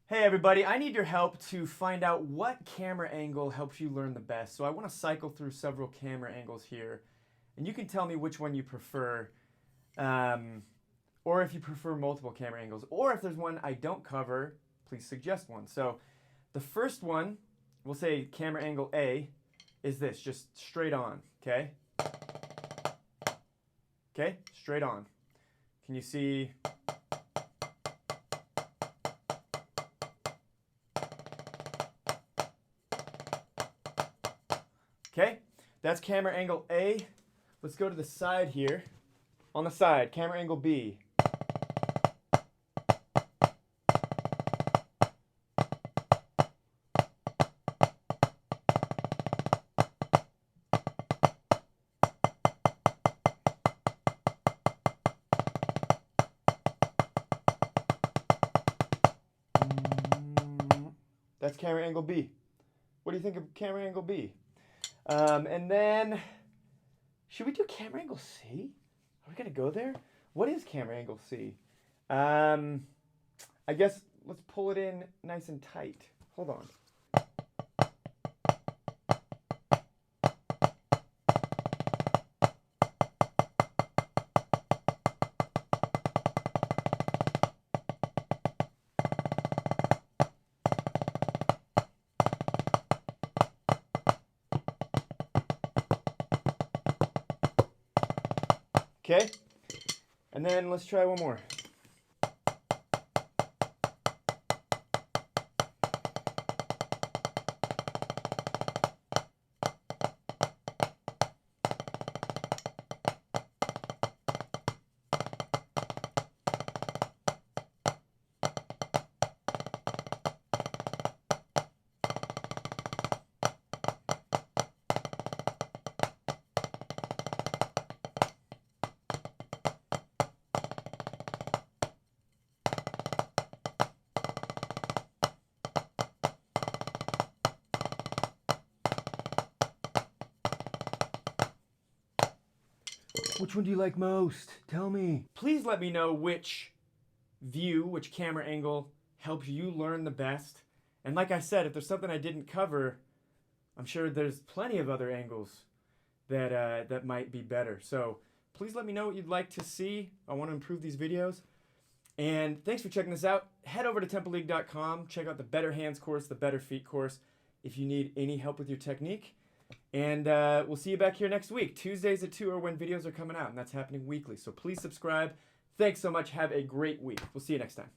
Hey everybody, I need your help to find out what camera angle helps you learn the best. So I want to cycle through several camera angles here, and you can tell me which one you prefer, or if you prefer multiple camera angles, or if there's one I don't cover, please suggest one. So the first one, we'll say camera angle A, is this, just straight on, okay? Okay, straight on. Can you see? Okay, that's camera angle A. Let's go to the side here. On the side, camera angle B. That's camera angle B. What do you think of camera angle B? And then, should we do camera angle C? Are we gonna go there? What is camera angle C? I guess let's pull it in nice and tight. Hold on. Okay, and then let's try one more. Which one do you like most? Tell me. Please let me know which camera angle helps you learn the best. And like I said, if there's something I didn't cover, I'm sure there's plenty of other angles that might be better. So please let me know what you'd like to see. I want to improve these videos. And thanks for checking this out. Head over to templeleague.com. Check out the Better Hands course, the Better Feet course, if you need any help with your technique. And we'll see you back here next week. Tuesdays at 2 are when videos are coming out, and that's happening weekly. So please subscribe. Thanks so much. Have a great week. We'll see you next time.